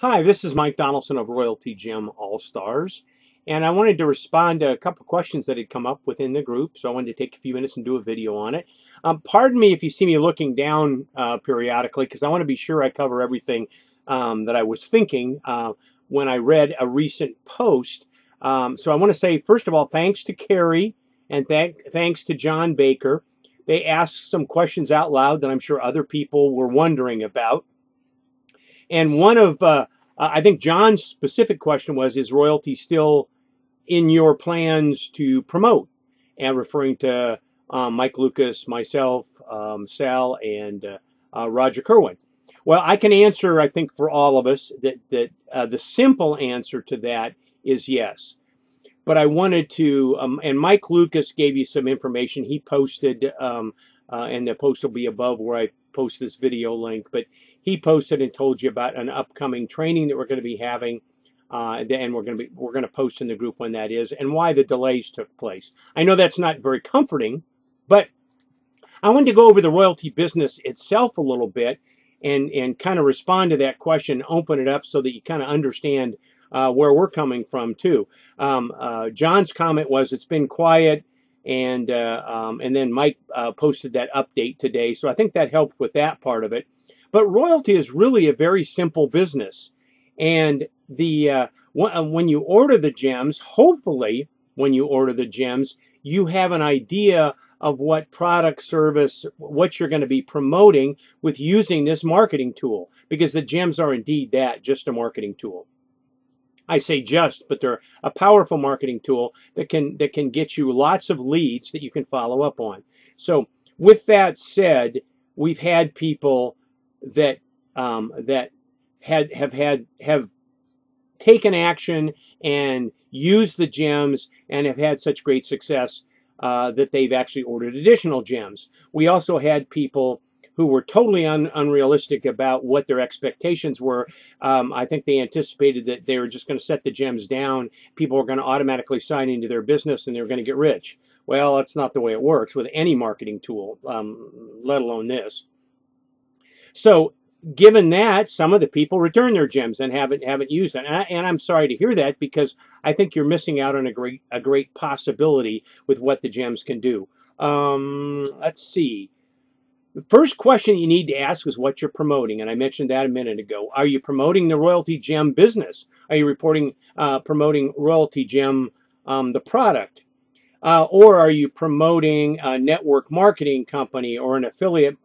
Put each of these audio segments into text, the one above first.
Hi, this is Mike Donaldson of Royalty Gem All-Stars, and I wanted to respond to a couple of questions that had come up within the group, so I wanted to take a few minutes and do a video on it. Pardon me if you see me looking down periodically, because I want to be sure I cover everything that I was thinking when I read a recent post. So I want to say, first of all, thanks to Carrie and thanks to John Baker. They asked some questions out loud that I'm sure other people were wondering about. And one of, I think John's specific question was, is Royalty still in your plans to promote? And referring to Mike Lucas, myself, Sal, and Roger Kerwin. Well, I can answer, I think, for all of us that the simple answer to that is yes. But I wanted to, and Mike Lucas gave you some information. He posted, and the post will be above where I post this video link, but he posted and told you about an upcoming training that we're going to be having, and we're going to post in the group when that is, and why the delays took place. I know that's not very comforting, but I wanted to go over the royalty business itself a little bit and kind of respond to that question, open it up so that you kind of understand where we're coming from too. John's comment was it's been quiet, and then Mike posted that update today, so I think that helped with that part of it. But royalty is really a very simple business, and when you order the gems, hopefully when you order the gems, you have an idea of what product, service, what you're going to be promoting with using this marketing tool, because the gems are indeed that, just a marketing tool. I say just, but they're a powerful marketing tool that can get you lots of leads that you can follow up on. So with that said, we've had people that have taken action and used the gems and have had such great success that they've actually ordered additional gems. We also had people who were totally unrealistic about what their expectations were. I think they anticipated that they were just going to set the gems down. People were going to automatically sign into their business and they were going to get rich. Well, that's not the way it works with any marketing tool, let alone this. So given that, some of the people return their gems and haven't used it. And I'm sorry to hear that, because I think you're missing out on a great possibility with what the gems can do. Let's see. The first question you need to ask is what you're promoting, and I mentioned that a minute ago. Are you promoting the Royalty Gem business? Are you promoting Royalty Gem, the product? Or are you promoting a network marketing company or an affiliate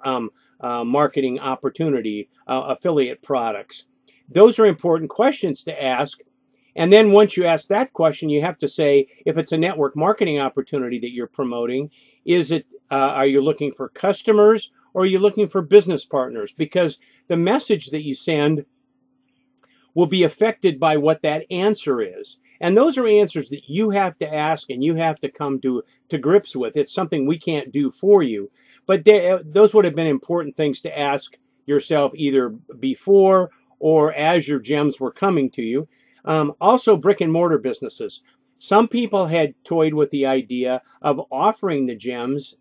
marketing opportunity, affiliate products? Those are important questions to ask. And then once you ask that question, you have to say, if it's a network marketing opportunity that you're promoting, are you looking for customers, or are you looking for business partners? Because the message that you send will be affected by what that answer is. And those are answers that you have to ask and you have to come to grips with. It's something we can't do for you. But those would have been important things to ask yourself either before or as your gems were coming to you. Also, brick and mortar businesses. Some people had toyed with the idea of offering the gems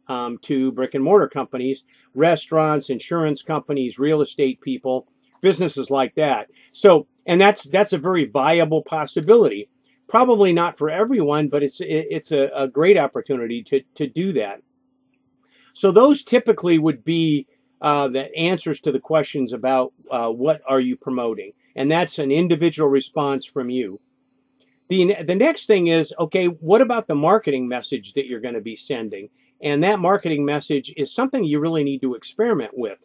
to brick and mortar companies, restaurants, insurance companies, real estate people, businesses like that. So, and that's a very viable possibility. Probably not for everyone, but it's a great opportunity to do that. So those typically would be the answers to the questions about what are you promoting, and that's an individual response from you. The next thing is, okay, what about the marketing message that you're going to be sending? And that marketing message is something you really need to experiment with.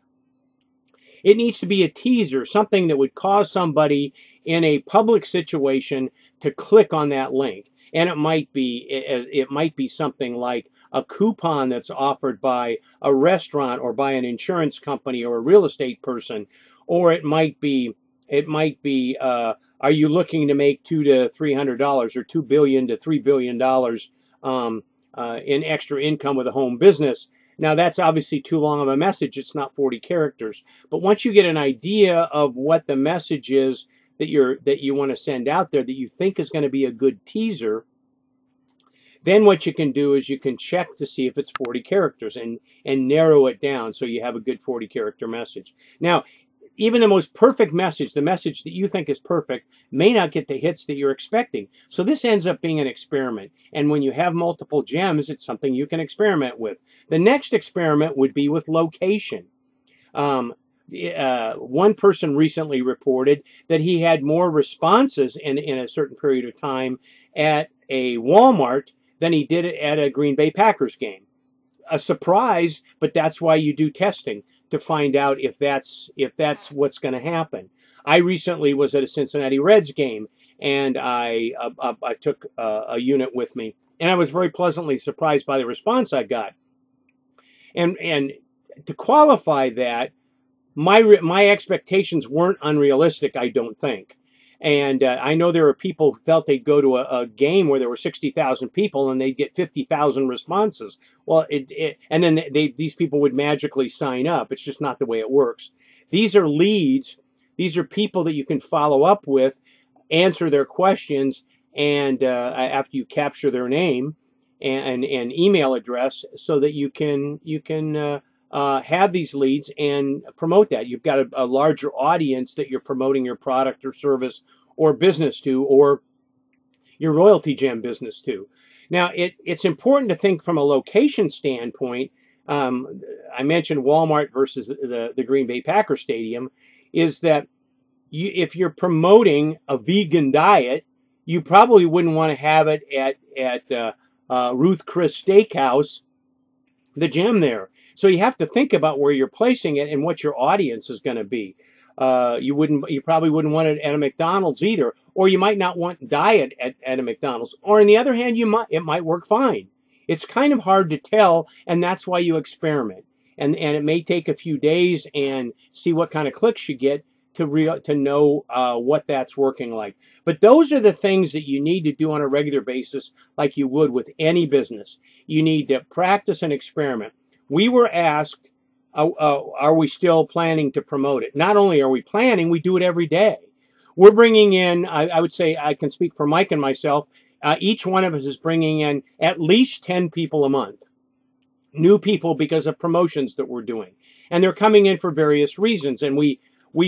It needs to be a teaser, something that would cause somebody in a public situation to click on that link. And it might be something like a coupon that's offered by a restaurant or by an insurance company or a real estate person, or it might be are you looking to make $200 to $300 or $2 billion to $3 billion in extra income with a home business? Now, that's obviously too long of a message. It's not 40 characters. But once you get an idea of what the message is that you want to send out there that you think is going to be a good teaser, then what you can do is you can check to see if it's 40 characters and narrow it down so you have a good 40 character message. Now, even the most perfect message, the message that you think is perfect, may not get the hits that you're expecting. So this ends up being an experiment. And when you have multiple gems, it's something you can experiment with. The next experiment would be with location. One person recently reported that he had more responses in a certain period of time at a Walmart than he did at a Green Bay Packers game. A surprise, but that's why you do testing, to find out if that's what's going to happen. I recently was at a Cincinnati Reds game, and I took a unit with me, and I was very pleasantly surprised by the response I got. And to qualify that, my expectations weren't unrealistic, I don't think. And I know there are people who felt they'd go to a game where there were 60,000 people and they'd get 50,000 responses. Well, and then these people would magically sign up. It's just not the way it works. These are leads. These are people that you can follow up with, answer their questions, and after you capture their name and email address, so that you can have these leads and promote that. You've got a larger audience that you're promoting your product or service or business to, or your Royaltie Gem business to. Now, it's important to think from a location standpoint. I mentioned Walmart versus the Green Bay Packers Stadium, is that if you're promoting a vegan diet, you probably wouldn't want to have it at Ruth Chris Steakhouse, the gem there. So you have to think about where you're placing it and what your audience is going to be. You probably wouldn't want it at a McDonald's either, or you might not want diet at a McDonald's. Or on the other hand, it might work fine. It's kind of hard to tell, and that's why you experiment. And it may take a few days and see what kind of clicks you get to know what that's working like. But those are the things that you need to do on a regular basis, like you would with any business. You need to practice and experiment. We were asked, are we still planning to promote it? Not only are we planning, we do it every day. We're bringing in, I would say, I can speak for Mike and myself, each one of us is bringing in at least 10 people a month. New people because of promotions that we're doing. And they're coming in for various reasons. And we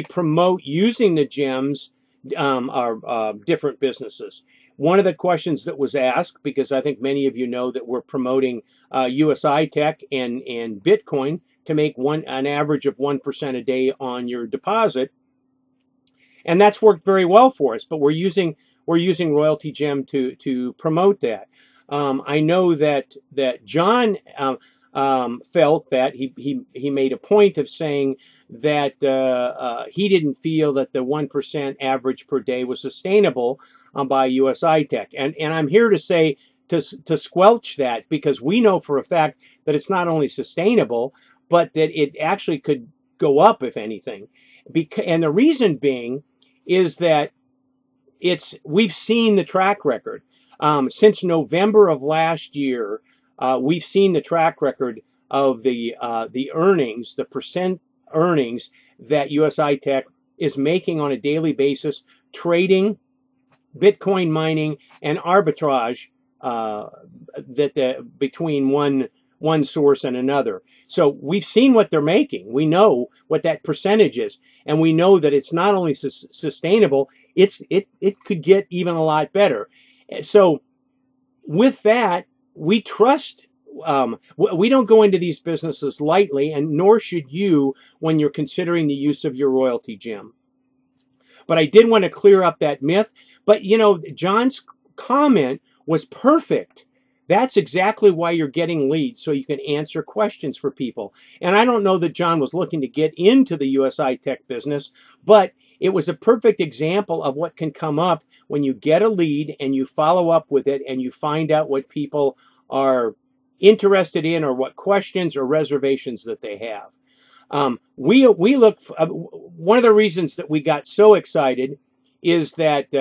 promote using the gems, our different businesses. One of the questions that was asked, because I think many of you know that we're promoting USI Tech and Bitcoin to make an average of 1% a day on your deposit, and that's worked very well for us. But we're using Royaltie Gem to promote that. I know that John felt that he made a point of saying that he didn't feel that the 1% average per day was sustainable by USI Tech. And I'm here to say to squelch that, because we know for a fact that it's not only sustainable, but that it actually could go up, if anything. And the reason being is that we've seen the track record. Since November of last year, we've seen the track record of the earnings, the percent earnings that USI Tech is making on a daily basis, trading, Bitcoin mining, and arbitrage between one source and another. So we've seen what they're making. We know what that percentage is, and we know that it's not only sustainable, it could get even a lot better. So with that, we trust. We don't go into these businesses lightly, and nor should you when you're considering the use of your Royaltie Gem. But I did want to clear up that myth. But, you know, John's comment was perfect. That's exactly why you're getting leads, so you can answer questions for people. And I don't know that John was looking to get into the USI Tech business, but it was a perfect example of what can come up when you get a lead and you follow up with it and you find out what people are interested in or what questions or reservations that they have. We look. One of the reasons that we got so excited is that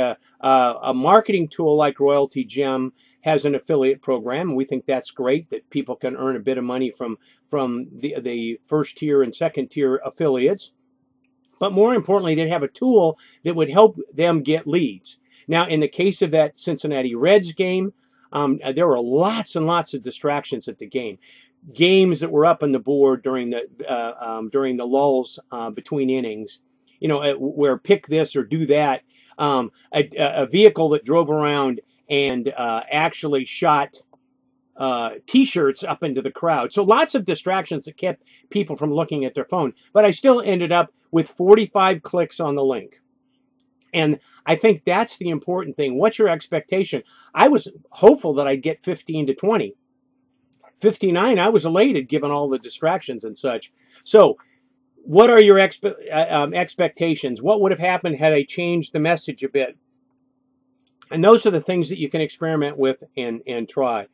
a marketing tool like Royaltie Gem has an affiliate program. We think that's great, that people can earn a bit of money from the first tier and second tier affiliates. But more importantly, they have a tool that would help them get leads. Now, in the case of that Cincinnati Reds game, there were lots and lots of distractions at the game. Games that were up on the board during the lulls between innings. where pick this or do that. A vehicle that drove around and actually shot T-shirts up into the crowd. So lots of distractions that kept people from looking at their phone. But I still ended up with 45 clicks on the link. And I think that's the important thing. What's your expectation? I was hopeful that I'd get 15 to 20. 59, I was elated given all the distractions and such. So what are your expectations? What would have happened had I changed the message a bit? And those are the things that you can experiment with and try.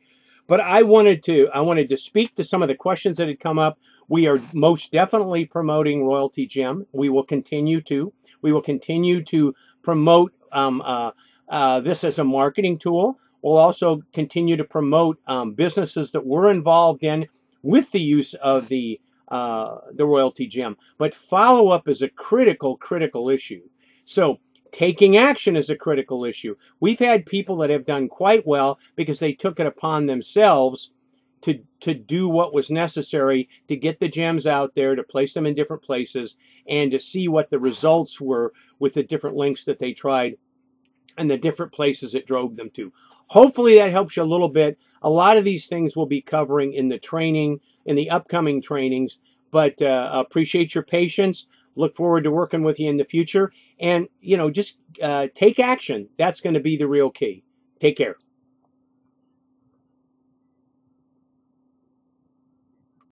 But I wanted to speak to some of the questions that had come up. We are most definitely promoting Royaltie Gem. We will continue to. We will continue to promote this as a marketing tool. We'll also continue to promote businesses that we're involved in with the use of the Royaltie Gem. But follow-up is a critical issue. So taking action is a critical issue. We've had people that have done quite well because they took it upon themselves to do what was necessary to get the gems out there, to place them in different places, and to see what the results were with the different links that they tried and the different places it drove them to. Hopefully that helps you a little bit. A lot of these things we'll be covering in the training, in the upcoming trainings, but appreciate your patience. Look forward to working with you in the future. And, just take action. That's going to be the real key. Take care.